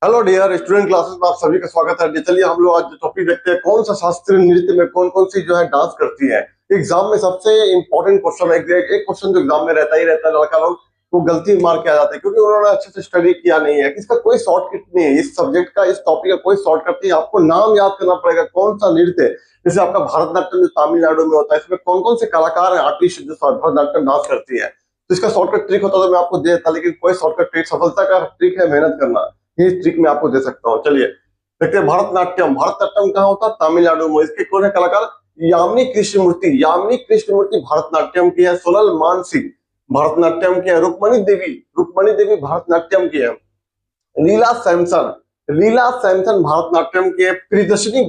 Hello dear student classes में आप सभी का स्वागत है। चलिए हम लोग आज टॉपिक देखते हैं कौन सा शास्त्रीय नृत्य में कौन कौन सी जो है डांस करती है। एग्जाम में सबसे इंपॉर्टेंट क्वेश्चन एक क्वेश्चन जो एग्जाम में रहता ही रहता है, लड़का लोग वो गलती मार के आ जाते हैं क्योंकि उन्होंने अच्छे से स्टडी किया नहीं है। इसका कोई शॉर्टकट नहीं है, इस सब्जेक्ट का, इस टॉपिक का कोई शॉर्टकट नहीं है। आपको नाम याद करना पड़ेगा कौन सा नृत्य, जैसे आपका भरतनाट्यम जो तमिलनाडु में होता है, इसमें कौन कौन से कलाकार हैं, आर्टिस्ट जो भरतनाट्यम डांस करती है। तो इसका शॉर्टकट ट्रिक होता तो मैं आपको दे देता, लेकिन कोई शॉर्टकट ट्रिक, सफलता का ट्रिक है मेहनत करना, ये ट्रिक मैं आपको दे सकता हूँ। चलिए देखते हैं भरतनाट्यम। भरतनाट्यम कहाँ होता है? तमिलनाडु में। इसके कौन है कलाकार? यामिनी कृष्णमूर्ति। यामिनी कृष्णमूर्ति भरतनाट्यम की है। सोनल मानसिंह भरतनाट्यम की है। रुक्मणी देवी भरतनाट्यम की है। लीला सैमसन, लीला सैमसन भरतनाट्यम की है। प्रियदर्शनी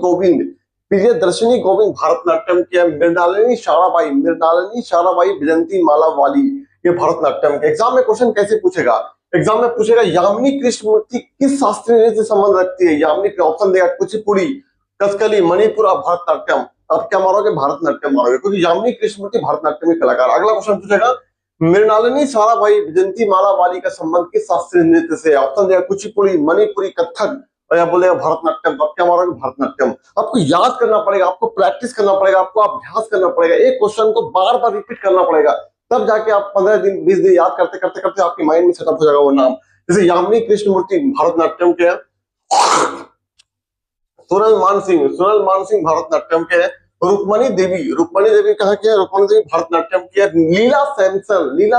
गोविंद भरतनाट्यम की है। मृणालिनी साराभाई विजंती माला वाली, ये भरतनाट्यम के। एग्जाम में क्वेश्चन कैसे पूछेगा? एग्जाम में पूछेगा यामिनी कृष्णमूर्ति किस शास्त्रीय नृत्य से संबंध रखती है। यामिनी के ऑप्शन देगा कुचिपुड़ी, कथकली, मणिपुर और भरतनाट्यम। आप क्या मारोगे? भरतनाट्यम मारोगे, क्योंकि यामिनी कृष्णमूर्ति भरतनाट्यम के कलाकार। अगला क्वेश्चन पूछेगा मृणालिनी साराभाई विजंती माला वाली का संबंध किस शास्त्रीय नृत्य से? ऑप्शन देगा कुचिपुड़ी, मणिपुरी, कथक और या बोलेगा भरतनाट्यम। तो आप क्या मारोगे? भरतनाट्यम। आपको याद करना पड़ेगा, आपको प्रैक्टिस करना पड़ेगा, आपको अभ्यास करना पड़ेगा, एक क्वेश्चन को बार बार रिपीट करना पड़ेगा, तब जाके आप 15 दिन 20 दिन याद करते करते करते आपकी माइंड में सेटअप हो जाएगा वो नाम। जैसे यामिनी कृष्णमूर्ति भरतनाट्यम के, सोनल मानसिंह भरतनाट्यम के, रुक्मणी देवी कहाँ की है? रुक्मणी देवी भरतनाट्यम की है। लीला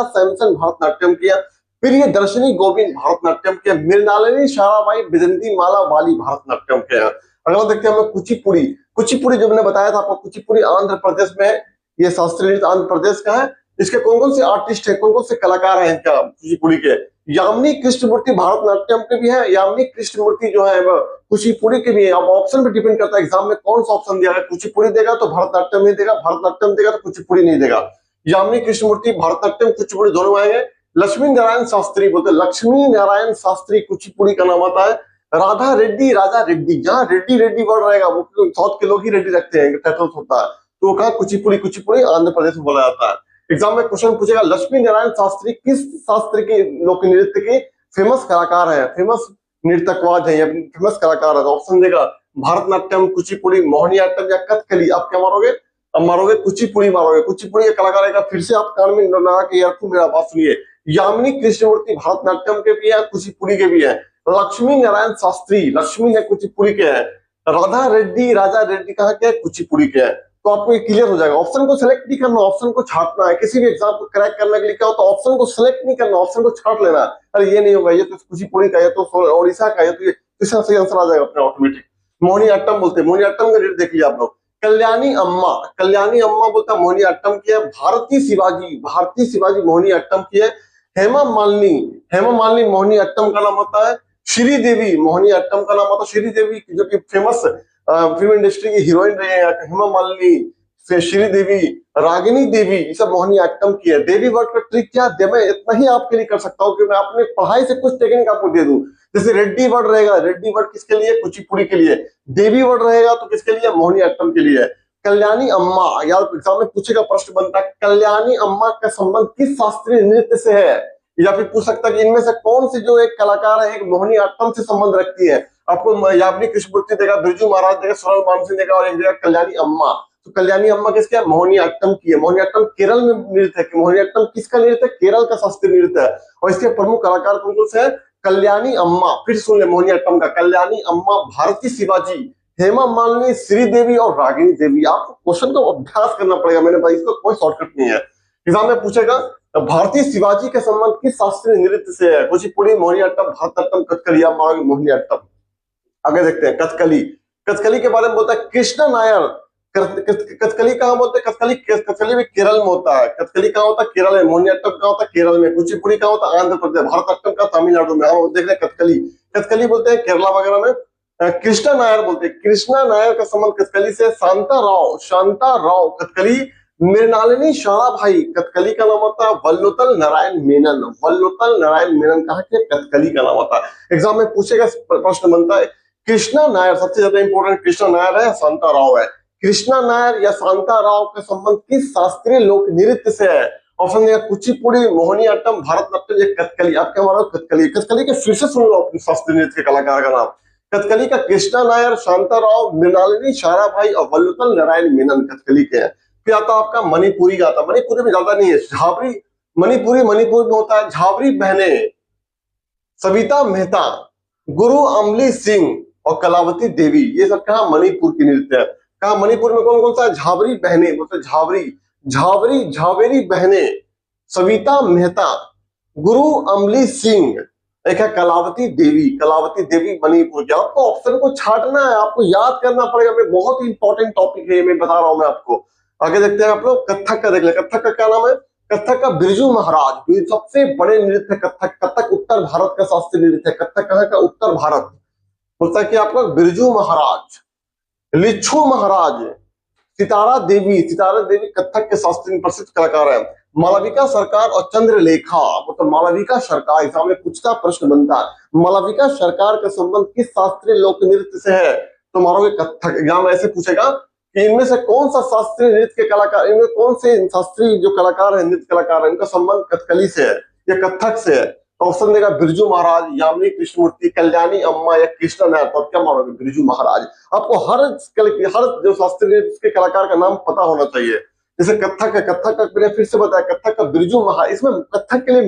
सैमसन भरतनाट्यम की है। प्रियदर्शनी गोविंद भरतनाट्यम के। मृणालिनी साराभाई विजंती माला वाली भरतनाट्यम के हैं। अगला देखते हैं हम लोग कुचिपुड़ी। कुचिपुड़ी जो मैंने बताया था आपको, कुचिपुड़ी आंध्र प्रदेश में है। ये शास्त्रीय नृत्य आंध्र प्रदेश का है। इसके कौन कौन से आर्टिस्ट है, कौन कौन से कलाकार हैं इनका कुचिपुड़ी के? यामिनी कृष्णमूर्ति भरतनाट्यम के भी है, यामिनी कृष्णमूर्ति जो है कुचिपुड़ी के भी है। अब ऑप्शन पे डिपेंड करता है एग्जाम में कौन सा ऑप्शन दिया है। कुचिपुड़ी देगा तो भरतनाट्यम नहीं देगा, भरतनाट्यम देगा तो कुचिपुड़ी नहीं देगा। यामिनी कृष्णमूर्ति भरतनाट्यम कुचिपुड़ी दोनों आएंगे। लक्ष्मी नारायण शास्त्री बोलते, लक्ष्मी नारायण शास्त्री कुचिपुड़ी का नाम आता है। राधा रेड्डी, राजा रेड्डी, जहाँ रेड्डी रेड्डी वर्ड रहेगा वो साउथ के लोग ही रेड्डी रखते हैं, टाइटल्स होता है, तो कहा कुचिपुड़ी। कुचिपुड़ी आंध्र प्रदेश में बोला जाता है। एग्जाम में क्वेश्चन पूछेगा लक्ष्मी नारायण शास्त्री किस शास्त्र के लोक नृत्य के फेमस कलाकार है, फेमस नृतकवाद है या फेमस कलाकार है? ऑप्शन देगा भरतनाट्यम, कुचिपुड़ी, मोहिनीअट्टम या कथकली। आप क्या मारोगे? अब मारोगे कुचिपुड़ी मारोगे। कुचिपुड़ी के कलाकार है, फिर से आप कान में लगा के ईयरफोन मेरा बात सुनिए। यामिनी कृष्णमूर्ति भरतनाट्यम के भी है, कुचिपुड़ी के भी है। लक्ष्मी नारायण शास्त्री, लक्ष्मी है कुचिपुड़ी के है। राधा रेड्डी, राजा रेड्डी कहाँ के? कुचिपुड़ी के है। तो आपको ये क्लियर हो जाएगा। ऑप्शन को सिलेक्ट नहीं करना, ऑप्शन को छाटना है। किसी भी एग्जाम को क्रैक करने के लिए क्या होता है, ऑप्शन को सिलेक्ट नहीं करना, ऑप्शन को छाट लेना। अरे ये नहीं होगा, ये तो कुचिपुड़ी का, ये तो ओडिशा का, ये तो इसका सही आंसर आ जाएगा अपने ऑटोमेटिक। मोहिनीअट्टम बोलते हैं, मोहिनीअट्टम का रेट देखिए आप लोग। कल्याणी अम्मा बोलता है मोहिनीअट्टम की है। भारती शिवाजी मोहिनीअट्टम की है। हेमा मालिनी मोहिनीअट्टम का नाम होता है। श्रीदेवी मोहिनीअट्टम का नाम होता है। श्रीदेवी जो कि फेमस फिल्म इंडस्ट्री की हीरोइन रही है। हेमा मालिनी, श्रीदेवी, रागिनी देवी, ये सब मोहिनीअट्टम की है। देवी वर्ड का ट्रिक क्या है, मैं इतना ही आपके लिए कर सकता हूँ कि मैं अपने पढ़ाई से कुछ टेक्निक आपको दे दूं। जैसे रेड्डी वर्ड रहेगा, रेड्डी वर्ड किसके लिए? कुचिपुड़ी के लिए। देवी वर्ड रहेगा तो किसके लिए? मोहिनीअट्टम के लिए। कल्याणी अम्मा, यार एग्जाम में पूछेगा, प्रश्न बनता है कल्याणी अम्मा का संबंध किस शास्त्रीय नृत्य से है? या फिर पूछ सकता है कि इनमें से कौन सी जो एक कलाकार है एक मोहिनीअट्टम से संबंध रखती है? आपको यामिनी कृष्णमूर्ति देगा, बिरजू महाराज देगा, सोनल मानसिंह देगा और एक देगा कल्याणी अम्मा। तो कल्याणी अम्मा किसके है? मोहिनीअट्टम की है। मोहिनीअट्टम केरल में नृत्य है। मोहिनीअट्टम किसका नृत्य है? केरल का शास्त्रीय नृत्य है। और इसके प्रमुख कलाकार कौन कौन से हैं? कल्याणी अम्मा, फिर सुन ले मोहिनीअट्टम का, कल्याणी अम्मा, भारती शिवाजी, हेमा मालिनी, श्रीदेवी और रागिनी देवी। आपको क्वेश्चन का अभ्यास करना पड़ेगा, मैंने भाई इसका कोई शॉर्टकट नहीं है। एग्जाम में पूछेगा भारतीय शिवाजी के संबंध किस शास्त्रीय नृत्य से है? कुचिपुड़ी, मोहिनीअट्टम, भरतनाट्यम, कथकली। आप मारोगे मोहिनीअट्टम। आगे देखते हैं कथकली के बारे में बोलता है कृष्णा नायर। कथकली कहाँ बोलते हैं? कथकली भी केरल में होता है। कथकली कहाँ होता है? केरल में। मोहिनीअट्टम कहाँ होता है? केरल में। कुचिपुड़ी कहाँ होता है? आंध्र प्रदेश। भरतनाट्यम का तमिलनाडु में। हम देख रहे हैं कथकली बोलते हैं केरला वगैरह में। कृष्णा नायर बोलते हैं। कृष्णा नायर का संबंध कथकली से। शांता राव कथकली। मृणालिनी साराभाई कथकली का नाम होता है। वल्लुतल नारायण मेनन कहाँ के? कथकली का नाम होता है। एग्जाम में पूछेगा, प्रश्न बनता है कृष्णा नायर, सबसे ज्यादा इंपॉर्टेंट कृष्णा नायर है, शांता राव है। कृष्णा नायर या शांता राव का संबंध किस शास्त्रीय लोक नृत्य से है? ऑप्शन देगा कुचिपुड़ी, मोहिनीअट्टम, भरतनाट्यम या कथकली। आप क्या मानो कथकली? कथकली के फिर से सुन लो अपने शास्त्रीय नृत्य के कलाकार का नाम। कथकली का कृष्णा नायर, शांताराव, मृणालिनी साराभाई और वल्लुथल नारायण मेनन कथकली के हैं। फिर आता आपका मणिपुरी का आता, मणिपुरी में ज्यादा नहीं है, झाबरी मणिपुरी, मणिपुर में होता है झाबरी बहने, सविता मेहता, गुरु अमली सिंह और कलावती देवी, ये सब कहा मणिपुर की नृत्य है। कहा मणिपुर में कौन कौन सा है? झाबरी बहने, मतलब झाबरी, झाबरी झावेरी बहने, सविता मेहता, गुरु अमली सिंह, एक है कलावती देवी। कलावती देवी मणिपुर की। आपको ऑप्शन को छाटना है, आपको याद करना पड़ेगा। मैं बहुत ही इंपॉर्टेंट टॉपिक है, मैं बता रहा हूं मैं आपको। आगे देखते हैं आप लोग, कथक का देख ले। कथक का क्या नाम है? कथक का बिरजू महाराज, सबसे बड़े नृत्य कथक। कथक उत्तर भारत का शास्त्रीय नृत्य है। कथक कहाँ का? उत्तर भारत। बोलता है कि आपका बिरजू महाराज, लिच्छू महाराज, सितारा देवी। सितारा देवी कथक के शास्त्रीय प्रसिद्ध कलाकार है। मालविका सरकार और चंद्रलेखा, मतलब मालविका सरकार, एग्जाम में पूछता प्रश्न बनता है, मालविका सरकार का संबंध किस शास्त्रीय लोक नृत्य से है? तो मारोगे कथक। एग्जाम ऐसे पूछेगा कि इनमें से कौन सा शास्त्रीय नृत्य के कलाकार, इनमें कौन से शास्त्रीय जो कलाकार है, नृत्य कलाकार है, इनका संबंध कथकली से है या कथक से है? तो ऑप्शन देगा बिरजू महाराज, यामिनी कृष्णमूर्ति, कल्याणी अम्मा या कृष्णा नायर। तो क्या मारोगे? बिरजू महाराज। आपको हर जो शास्त्रीय नृत्य के कलाकार का नाम पता होना चाहिए। जैसे कथक है, कथक का मैंने फिर से बताया, कथक का बिरजू महाराज। इसमें कथक के लिए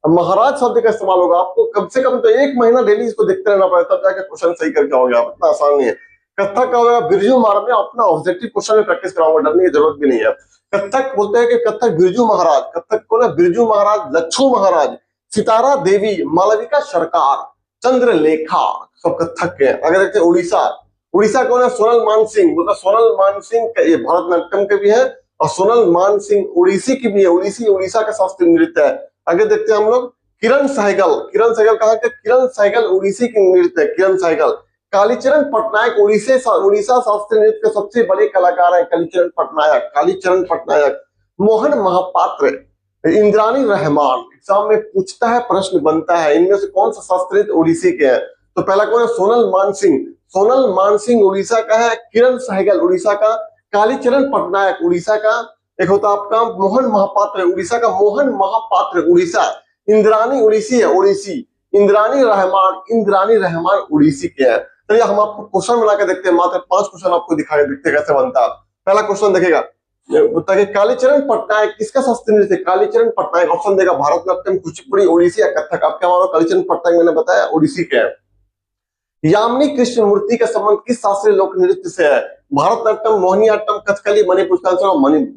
महाराज शब्द का इस्तेमाल होगा। आपको कम से कम तो 1 महीना डेली इसको देखते रहना पड़ेगा, तब जाके क्वेश्चन सही करके आओगे आप। इतना आसान नहीं है। कथक का होगा बिरजू महाराज। में अपना ऑब्जेक्टिव क्वेश्चन में प्रैक्टिस कराऊंगा, डरने की जरूरत भी नहीं है। कथक बोलते हैं कि कथक बिरजू महाराज। कथक को ना बिरजू महाराज, लच्छू महाराज, सितारा देवी, मालविका सरकार, चंद्रलेखा, सब कथक के। अगर देखते हैं उड़ीसा, उड़ीसा कौन है? सोनल मानसिंह। मतलब सोनल मानसिंह ये भरतनाट्यम के भी है और सोनल मानसिंह उड़ीसी की भी है। उड़ीसी उड़ीसा का शास्त्रीय नृत्य है। आगे देखते हैं हम लोग किरण सहगल। किरण सहगल कहाँ के? किरण सहगल उड़ीसी की नृत्य है, किरण सहगल। कालीचरण पटनायक उड़ीसा शास्त्रीय नृत्य के सबसे बड़े कलाकार है कालीचरण पटनायक। कालीचरण पटनायक। मोहन महापात्र, इंद्रानी रहमान। एग्जाम में पूछता है, प्रश्न बनता है, इनमें से कौन सा शास्त्रीय नृत्य उड़ीसी के हैं? तो पहला कौन है? सोनल मानसिंह। सोनल मानसिंह उड़ीसा का है। किरण सहगल उड़ीसा का। कालीचरण पटनायक उड़ीसा का। एक होता आपका मोहन महापात्र, उड़ीसा का। मोहन महापात्र उड़ीसा। इंद्रानी उड़ीसी है, उड़ीसी। इंद्रानी रहमान उड़ीसी के हैं। चलिए हम आपको क्वेश्चन बना के देखते हैं। मात्र 5 क्वेश्चन आपको दिखाए, देखते कैसे बनता है। पहला क्वेश्चन देखेगा, कालीचरण पटनायक किसका शास्त्रीय नृत्य? कालीचरण पटनायक। ऑप्शन देगा भरतनाट्यम, कुचिपुड़ी, ओडिसी या कथक। आप क्या मानो? कालीचरण पटनायक मैंने बताया ओडिसी के है। यामिनी कृष्णमूर्ति का संबंध किस शास्त्रीय लोक नृत्य से है? भरतनाट्यम, मोहिनीअट्टम, कथकली, मणिपुर का आंसर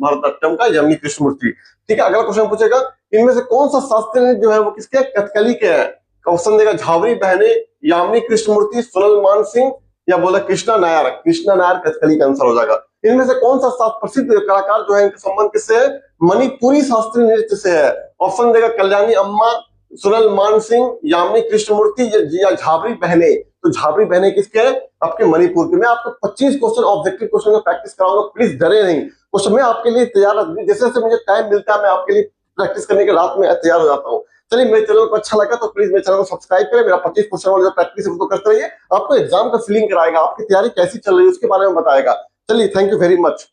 भरतनाट्यम का, यामिनी कृष्णमूर्ति। ठीक है, अगला क्वेश्चन पूछेगा, इनमें से कौन सा शास्त्रीय नृत्य जो है वो किसके? कथकली के है। ऑप्शन देगा झावरी बहने, यामिनी कृष्णमूर्ति, सोनल मानसिंह या बोला कृष्णा नायर। कृष्णा नायर कथकली का आंसर हो जाएगा। इनमें से कौन सा प्रसिद्ध कलाकार जो है इनका संबंध किससे है? मणिपुरी शास्त्रीय नृत्य से है। ऑप्शन देगा कल्याणी अम्मा, सोनल मानसिंह, यामिनी कृष्णमूर्ति या झाबरी बहने। तो झाबरी बहने किसके हैं? आपके मणिपुर के। मैं आपको 25 क्वेश्चन ऑब्जेक्टिव क्वेश्चन में प्रैक्टिस कराऊंगा, प्लीज डरे नहीं। क्वेश्चन मैं आपके लिए तैयार, जैसे जैसे मुझे टाइम मिलता है मैं आपके लिए प्रैक्टिस करने के रात में तैयार हो जाता हूँ। चलिए, मेरे चैनल को अच्छा लगा तो प्लीज मेरे चैनल को सब्सक्राइब करें। मेरा 25 क्वेश्चन वाला जो प्रैक्टिस है उसको करते रहिए। आपको एग्जाम का फीलिंग कराएगा, आपकी तैयारी कैसी चल रही है उसके बारे में बताएगा। चलिए, थैंक यू वेरी मच।